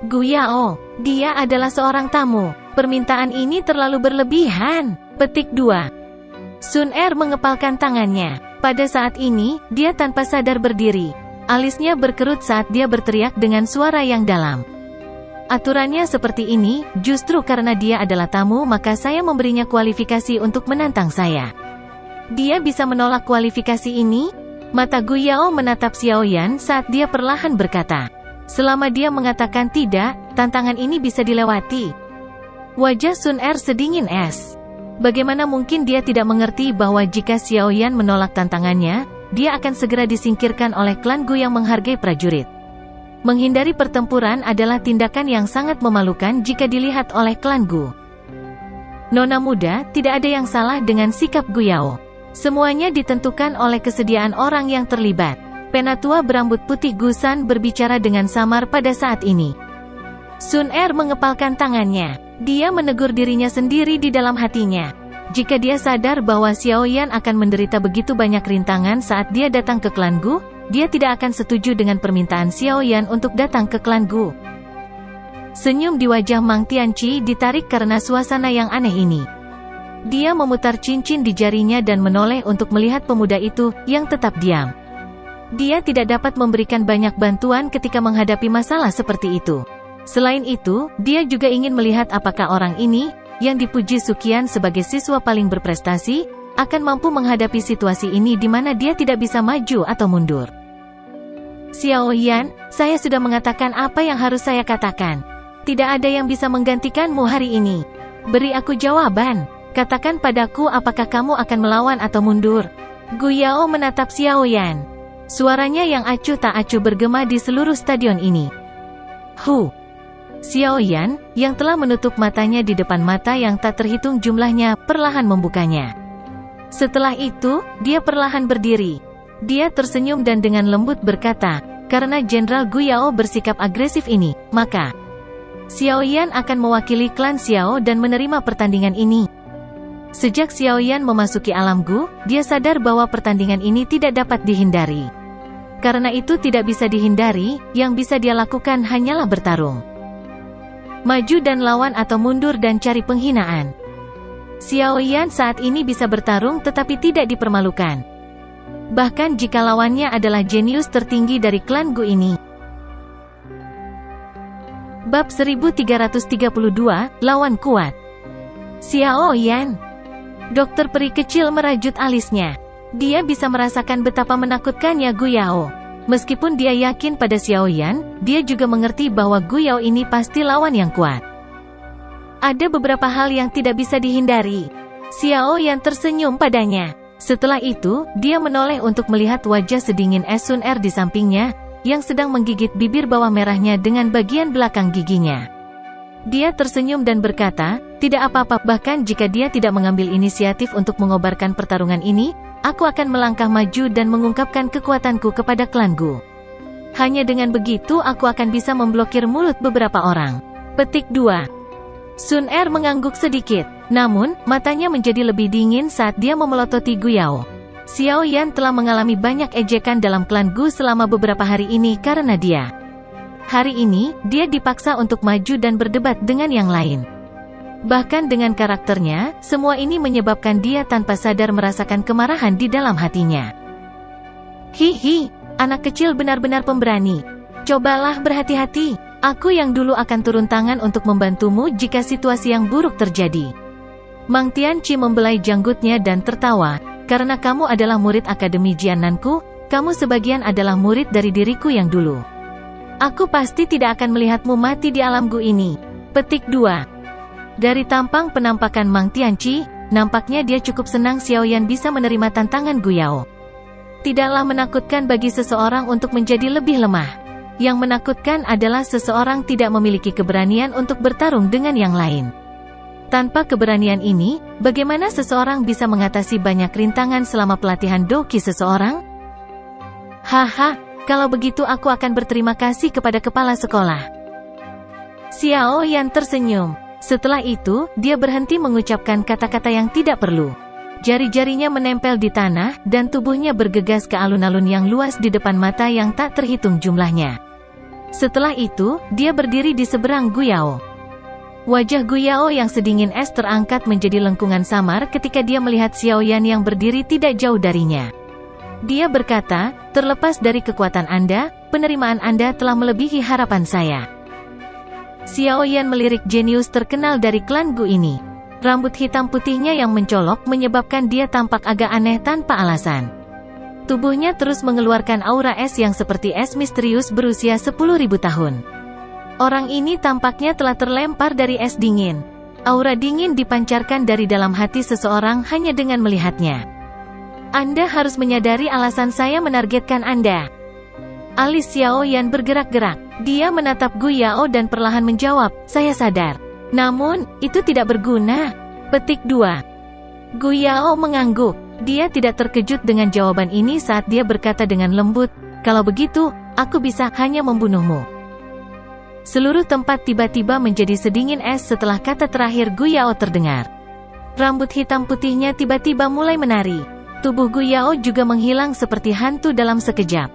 Gu Yao, dia adalah seorang tamu. Permintaan ini terlalu berlebihan. Petik 2. Sun Er mengepalkan tangannya. Pada saat ini, dia tanpa sadar berdiri. Alisnya berkerut saat dia berteriak dengan suara yang dalam. Aturannya seperti ini, justru karena dia adalah tamu maka saya memberinya kualifikasi untuk menantang saya. Dia bisa menolak kualifikasi ini? Mata Gu Yao menatap Xiao Yan saat dia perlahan berkata. Selama dia mengatakan tidak, tantangan ini bisa dilewati. Wajah Sun Er sedingin es. Bagaimana mungkin dia tidak mengerti bahwa jika Xiao Yan menolak tantangannya, dia akan segera disingkirkan oleh klan Gu yang menghargai prajurit. Menghindari pertempuran adalah tindakan yang sangat memalukan jika dilihat oleh klan Gu. Nona muda, tidak ada yang salah dengan sikap Gu Yao. Semuanya ditentukan oleh kesediaan orang yang terlibat. Penatua berambut putih Gusan berbicara dengan samar pada saat ini. Sun Er mengepalkan tangannya. Dia menegur dirinya sendiri di dalam hatinya. Jika dia sadar bahwa Xiao Yan akan menderita begitu banyak rintangan saat dia datang ke klan Gu, dia tidak akan setuju dengan permintaan Xiao Yan untuk datang ke klan Gu. Senyum di wajah Mang Tianqi ditarik karena suasana yang aneh ini. Dia memutar cincin di jarinya dan menoleh untuk melihat pemuda itu, yang tetap diam. Dia tidak dapat memberikan banyak bantuan ketika menghadapi masalah seperti itu. Selain itu, dia juga ingin melihat apakah orang ini, yang dipuji Sukian sebagai siswa paling berprestasi, akan mampu menghadapi situasi ini di mana dia tidak bisa maju atau mundur. Xiao Yan, saya sudah mengatakan apa yang harus saya katakan. Tidak ada yang bisa menggantikanmu hari ini. Beri aku jawaban. Katakan padaku apakah kamu akan melawan atau mundur. Gu Yao menatap Xiao Yan. Suaranya yang acuh tak acuh bergema di seluruh stadion ini. Hu. Xiao Yan, yang telah menutup matanya di depan mata yang tak terhitung jumlahnya, perlahan membukanya. Setelah itu, dia perlahan berdiri. Dia tersenyum dan dengan lembut berkata, karena Jenderal Gu Yao bersikap agresif ini, maka Xiao Yan akan mewakili klan Xiao dan menerima pertandingan ini. Sejak Xiao Yan memasuki alam Gu, dia sadar bahwa pertandingan ini tidak dapat dihindari. Karena itu tidak bisa dihindari, yang bisa dia lakukan hanyalah bertarung. Maju dan lawan atau mundur dan cari penghinaan. Xiao Yan saat ini bisa bertarung tetapi tidak dipermalukan. Bahkan jika lawannya adalah jenius tertinggi dari klan Gu ini. Bab 1332, Lawan Kuat. Xiao Yan. Dokter peri kecil merajut alisnya. Dia bisa merasakan betapa menakutkannya Gu Yao. Meskipun dia yakin pada Xiao Yan, dia juga mengerti bahwa Gu Yao ini pasti lawan yang kuat. Ada beberapa hal yang tidak bisa dihindari. Xiao Yan tersenyum padanya. Setelah itu, dia menoleh untuk melihat wajah sedingin Sun Er di sampingnya, yang sedang menggigit bibir bawah merahnya dengan bagian belakang giginya. Dia tersenyum dan berkata, tidak apa-apa, bahkan jika dia tidak mengambil inisiatif untuk mengobarkan pertarungan ini, aku akan melangkah maju dan mengungkapkan kekuatanku kepada klan Gu. Hanya dengan begitu aku akan bisa memblokir mulut beberapa orang. Petik 2. Sun Er mengangguk sedikit, namun, matanya menjadi lebih dingin saat dia memelototi Gu Yao. Xiao Yan telah mengalami banyak ejekan dalam klan Gu selama beberapa hari ini karena dia. Hari ini, dia dipaksa untuk maju dan berdebat dengan yang lain. Bahkan dengan karakternya, semua ini menyebabkan dia tanpa sadar merasakan kemarahan di dalam hatinya. Hihi, anak kecil benar-benar pemberani. Cobalah berhati-hati, aku yang dulu akan turun tangan untuk membantumu jika situasi yang buruk terjadi. Mang Tianqi membelai janggutnya dan tertawa, karena kamu adalah murid Akademi Jiannanku, kamu sebagian adalah murid dari diriku yang dulu. Aku pasti tidak akan melihatmu mati di alam Gu ini. Petik 2. Dari tampang penampakan Mang Tianqi, nampaknya dia cukup senang Xiao Yan bisa menerima tantangan Gu Yao. Tidaklah menakutkan bagi seseorang untuk menjadi lebih lemah. Yang menakutkan adalah seseorang tidak memiliki keberanian untuk bertarung dengan yang lain. Tanpa keberanian ini, bagaimana seseorang bisa mengatasi banyak rintangan selama pelatihan Doqi seseorang? Haha, kalau begitu aku akan berterima kasih kepada kepala sekolah. Xiao Yan tersenyum. Setelah itu, dia berhenti mengucapkan kata-kata yang tidak perlu. Jari-jarinya menempel di tanah, dan tubuhnya bergegas ke alun-alun yang luas di depan mata yang tak terhitung jumlahnya. Setelah itu, dia berdiri di seberang Gu Yao. Wajah Gu Yao yang sedingin es terangkat menjadi lengkungan samar ketika dia melihat Xiao Yan yang berdiri tidak jauh darinya. Dia berkata, terlepas dari kekuatan Anda, penerimaan Anda telah melebihi harapan saya. Xiao Yan melirik jenius terkenal dari klan Gu ini. Rambut hitam putihnya yang mencolok menyebabkan dia tampak agak aneh tanpa alasan. Tubuhnya terus mengeluarkan aura es yang seperti es misterius berusia 10.000 tahun. Orang ini tampaknya telah terlempar dari es dingin. Aura dingin dipancarkan dari dalam hati seseorang hanya dengan melihatnya. Anda harus menyadari alasan saya menargetkan Anda. Alis Xiao Yan bergerak-gerak. Dia menatap Gu Yao dan perlahan menjawab, saya sadar. Namun, itu tidak berguna. Petik 2. Gu Yao mengangguk. Dia tidak terkejut dengan jawaban ini saat dia berkata dengan lembut, kalau begitu, aku bisa hanya membunuhmu. Seluruh tempat tiba-tiba menjadi sedingin es setelah kata terakhir Gu Yao terdengar. Rambut hitam putihnya tiba-tiba mulai menari. Tubuh Gu Yao juga menghilang seperti hantu dalam sekejap.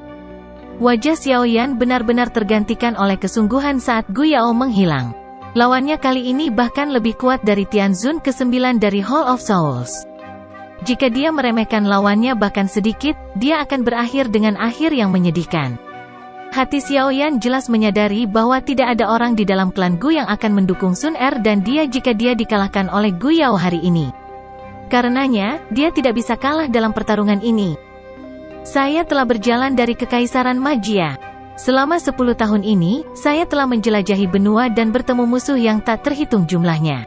Wajah Xiao Yan benar-benar tergantikan oleh kesungguhan saat Gu Yao menghilang. Lawannya kali ini bahkan lebih kuat dari Tianzun ke-9 dari Hall of Souls. Jika dia meremehkan lawannya bahkan sedikit, dia akan berakhir dengan akhir yang menyedihkan. Hati Xiao Yan jelas menyadari bahwa tidak ada orang di dalam klan Gu yang akan mendukung Sun Er dan dia jika dia dikalahkan oleh Gu Yao hari ini. Karenanya, dia tidak bisa kalah dalam pertarungan ini. Saya telah berjalan dari Kekaisaran Magia. Selama 10 tahun ini, saya telah menjelajahi benua dan bertemu musuh yang tak terhitung jumlahnya.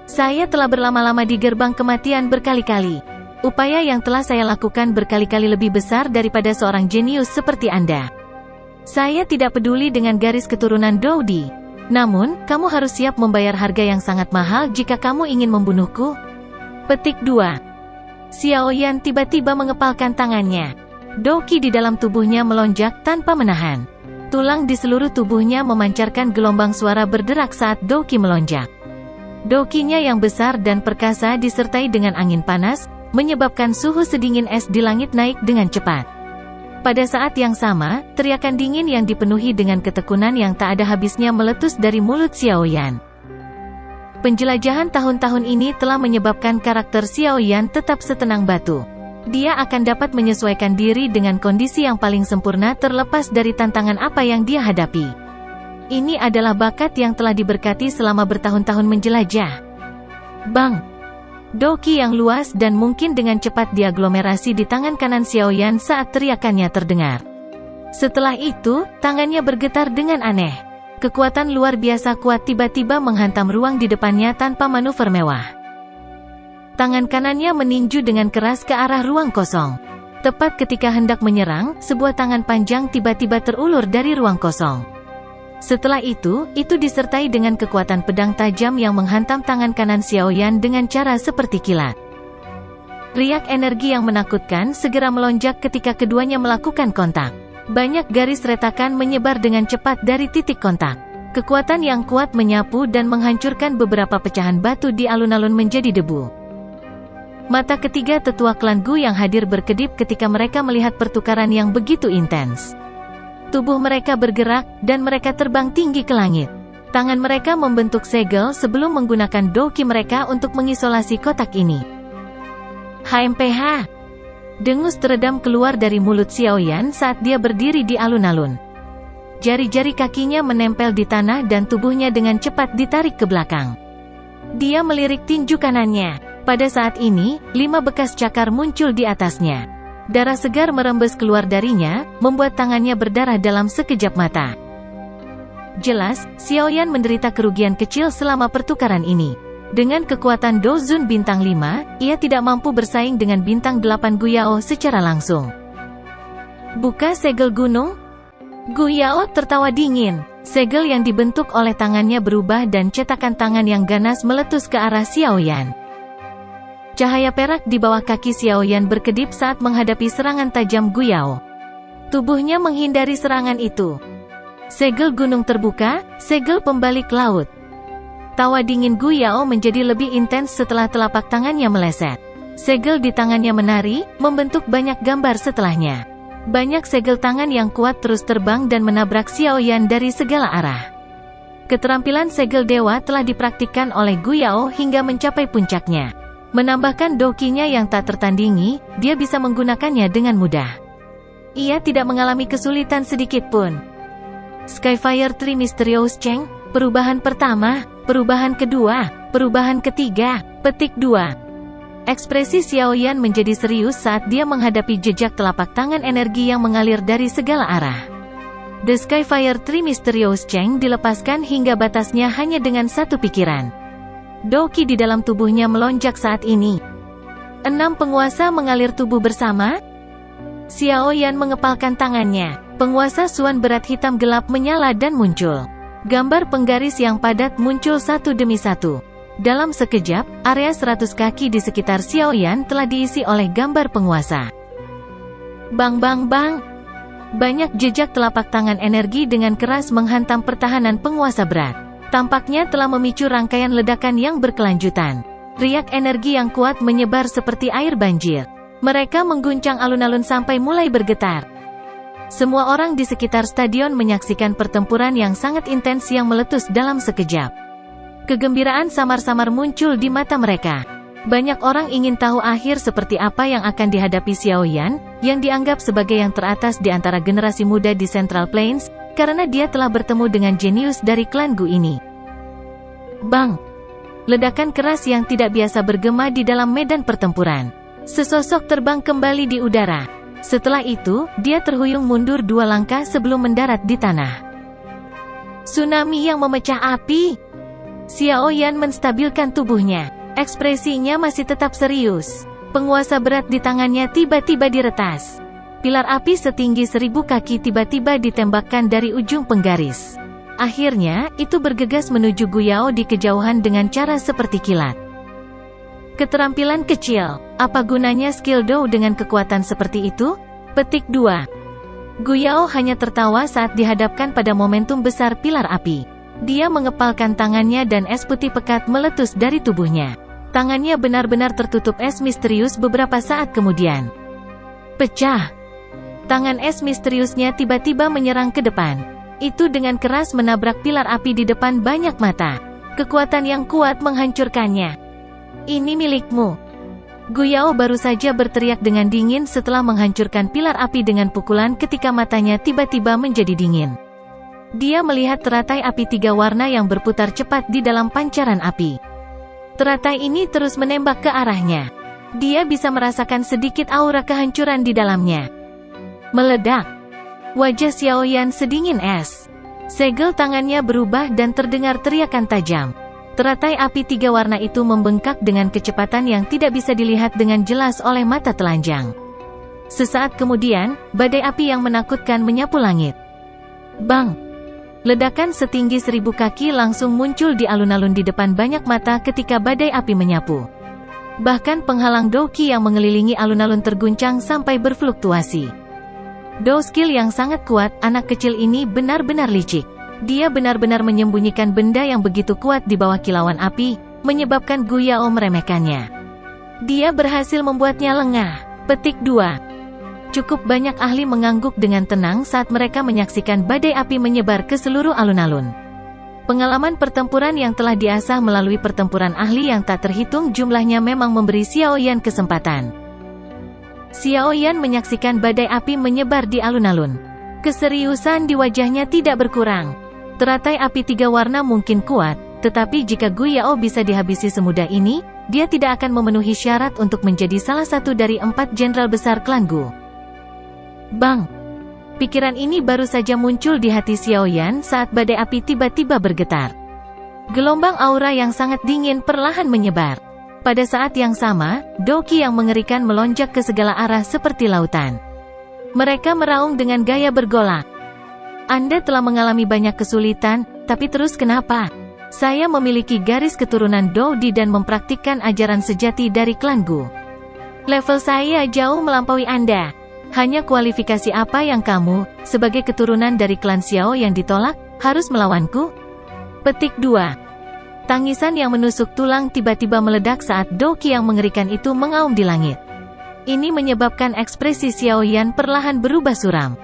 Saya telah berlama-lama di gerbang kematian berkali-kali. Upaya yang telah saya lakukan berkali-kali lebih besar daripada seorang jenius seperti Anda. Saya tidak peduli dengan garis keturunan Doudi. Namun, kamu harus siap membayar harga yang sangat mahal jika kamu ingin membunuhku. Petik 2. Xiao Yan tiba-tiba mengepalkan tangannya. Doqi di dalam tubuhnya melonjak tanpa menahan. Tulang di seluruh tubuhnya memancarkan gelombang suara berderak saat Doqi melonjak. Doqinya yang besar dan perkasa disertai dengan angin panas, menyebabkan suhu sedingin es di langit naik dengan cepat. Pada saat yang sama, teriakan dingin yang dipenuhi dengan ketekunan yang tak ada habisnya meletus dari mulut Xiao Yan. Penjelajahan tahun-tahun ini telah menyebabkan karakter Xiao Yan tetap setenang batu. Dia akan dapat menyesuaikan diri dengan kondisi yang paling sempurna terlepas dari tantangan apa yang dia hadapi. Ini adalah bakat yang telah diberkati selama bertahun-tahun menjelajah. Bang! Doqi yang luas dan mungkin dengan cepat diaglomerasi di tangan kanan Xiao Yan saat teriakannya terdengar. Setelah itu, tangannya bergetar dengan aneh. Kekuatan luar biasa kuat tiba-tiba menghantam ruang di depannya tanpa manuver mewah. Tangan kanannya meninju dengan keras ke arah ruang kosong. Tepat ketika hendak menyerang, sebuah tangan panjang tiba-tiba terulur dari ruang kosong. Setelah itu disertai dengan kekuatan pedang tajam yang menghantam tangan kanan Xiao Yan dengan cara seperti kilat. Riak energi yang menakutkan segera melonjak ketika keduanya melakukan kontak. Banyak garis retakan menyebar dengan cepat dari titik kontak. Kekuatan yang kuat menyapu dan menghancurkan beberapa pecahan batu di alun-alun menjadi debu. Mata ketiga tetua klan Gu yang hadir berkedip ketika mereka melihat pertukaran yang begitu intens. Tubuh mereka bergerak, dan mereka terbang tinggi ke langit. Tangan mereka membentuk segel sebelum menggunakan Doqi mereka untuk mengisolasi kotak ini. HMPH! Dengus teredam keluar dari mulut Xiao Yan saat dia berdiri di alun-alun. Jari-jari kakinya menempel di tanah dan tubuhnya dengan cepat ditarik ke belakang. Dia melirik tinju kanannya. Pada saat ini, 5 bekas cakar muncul di atasnya. Darah segar merembes keluar darinya, membuat tangannya berdarah dalam sekejap mata. Jelas, Xiao Yan menderita kerugian kecil selama pertukaran ini. Dengan kekuatan Dozun bintang 5, ia tidak mampu bersaing dengan bintang 8 Guyao secara langsung. Buka segel gunung? Guyao tertawa dingin. Segel yang dibentuk oleh tangannya berubah dan cetakan tangan yang ganas meletus ke arah Xiao Yan. Cahaya perak di bawah kaki Xiao Yan berkedip saat menghadapi serangan tajam Guyao. Tubuhnya menghindari serangan itu. Segel gunung terbuka, segel pembalik laut. Tawa dingin Guyao menjadi lebih intens setelah telapak tangannya meleset. Segel di tangannya menari, membentuk banyak gambar setelahnya. Banyak segel tangan yang kuat terus terbang dan menabrak Xiao Yan dari segala arah. Keterampilan segel dewa telah dipraktikkan oleh Guyao hingga mencapai puncaknya. Menambahkan Doqinya yang tak tertandingi, dia bisa menggunakannya dengan mudah. Ia tidak mengalami kesulitan sedikit pun. Skyfire Tree Mysterious Cheng, perubahan pertama, perubahan kedua, perubahan ketiga, petik 2. Ekspresi Xiao Yan menjadi serius saat dia menghadapi jejak telapak tangan energi yang mengalir dari segala arah. The Skyfire Tree Mysterious Cheng dilepaskan hingga batasnya hanya dengan satu pikiran. Doqi di dalam tubuhnya melonjak saat ini. 6 penguasa mengalir tubuh bersama. Xiao Yan mengepalkan tangannya. Penguasa Suan berat hitam gelap menyala dan muncul. Gambar penggaris yang padat muncul satu demi satu. Dalam sekejap, area 100 kaki di sekitar Xiao Yan telah diisi oleh gambar penguasa. Bang bang bang. Banyak jejak telapak tangan energi dengan keras menghantam pertahanan penguasa berat. Tampaknya telah memicu rangkaian ledakan yang berkelanjutan. Riak energi yang kuat menyebar seperti air banjir. Mereka mengguncang alun-alun sampai mulai bergetar. Semua orang di sekitar stadion menyaksikan pertempuran yang sangat intens yang meletus dalam sekejap. Kegembiraan samar-samar muncul di mata mereka. Banyak orang ingin tahu akhir seperti apa yang akan dihadapi Xiao Yan, yang dianggap sebagai yang teratas di antara generasi muda di Central Plains, karena dia telah bertemu dengan jenius dari klan Gu ini. Bang! Ledakan keras yang tidak biasa bergema di dalam medan pertempuran. Sesosok terbang kembali di udara. Setelah itu, dia terhuyung mundur 2 langkah sebelum mendarat di tanah. Tsunami yang memecah api! Xiao Yan menstabilkan tubuhnya. Ekspresinya masih tetap serius. Penguasa berat di tangannya tiba-tiba diretas. Pilar api setinggi 1000 kaki tiba-tiba ditembakkan dari ujung penggaris. Akhirnya, itu bergegas menuju Gu Yao di kejauhan dengan cara seperti kilat. Keterampilan kecil, apa gunanya skill Dou dengan kekuatan seperti itu? Petik 2. Gu Yao hanya tertawa saat dihadapkan pada momentum besar pilar api. Dia mengepalkan tangannya dan es putih pekat meletus dari tubuhnya. Tangannya benar-benar tertutup es misterius beberapa saat kemudian. Pecah. Tangan es misteriusnya tiba-tiba menyerang ke depan. Itu dengan keras menabrak pilar api di depan banyak mata. Kekuatan yang kuat menghancurkannya. Ini milikmu. Gu Yao baru saja berteriak dengan dingin setelah menghancurkan pilar api dengan pukulan ketika matanya tiba-tiba menjadi dingin. Dia melihat teratai api 3 warna yang berputar cepat di dalam pancaran api. Teratai ini terus menembak ke arahnya. Dia bisa merasakan sedikit aura kehancuran di dalamnya. Meledak. Wajah Xiaoyan sedingin es. Segel tangannya berubah dan terdengar teriakan tajam. Teratai api 3 warna itu membengkak dengan kecepatan yang tidak bisa dilihat dengan jelas oleh mata telanjang. Sesaat kemudian, badai api yang menakutkan menyapu langit. Bang! Ledakan setinggi 1000 kaki langsung muncul di alun-alun di depan banyak mata ketika badai api menyapu. Bahkan penghalang Dou Qi yang mengelilingi alun-alun terguncang sampai berfluktuasi. Dou skill yang sangat kuat, anak kecil ini benar-benar licik. Dia benar-benar menyembunyikan benda yang begitu kuat di bawah kilauan api, menyebabkan Gu Yao meremehkannya. Dia berhasil membuatnya lengah. Petik 2. Cukup banyak ahli mengangguk dengan tenang saat mereka menyaksikan badai api menyebar ke seluruh alun-alun. Pengalaman pertempuran yang telah diasah melalui pertempuran ahli yang tak terhitung jumlahnya memang memberi Xiaoyan kesempatan. Xiaoyan menyaksikan badai api menyebar di alun-alun. Keseriusan di wajahnya tidak berkurang. Teratai api 3 warna mungkin kuat, tetapi jika Gu Yao bisa dihabisi semudah ini, dia tidak akan memenuhi syarat untuk menjadi salah satu dari 4 jenderal besar klan Gu. Bang! Pikiran ini baru saja muncul di hati Xiaoyan saat badai api tiba-tiba bergetar. Gelombang aura yang sangat dingin perlahan menyebar. Pada saat yang sama, Dou Qi yang mengerikan melonjak ke segala arah seperti lautan. Mereka meraung dengan gaya bergolak. Anda telah mengalami banyak kesulitan, tapi terus kenapa? Saya memiliki garis keturunan Dou Di dan mempraktikkan ajaran sejati dari klan Gu. Level saya jauh melampaui Anda. Hanya kualifikasi apa yang kamu, sebagai keturunan dari klan Xiao yang ditolak, harus melawanku? Petik 2. Tangisan yang menusuk tulang tiba-tiba meledak saat Dou Qi yang mengerikan itu mengaum di langit. Ini menyebabkan ekspresi Xiaoyan perlahan berubah suram.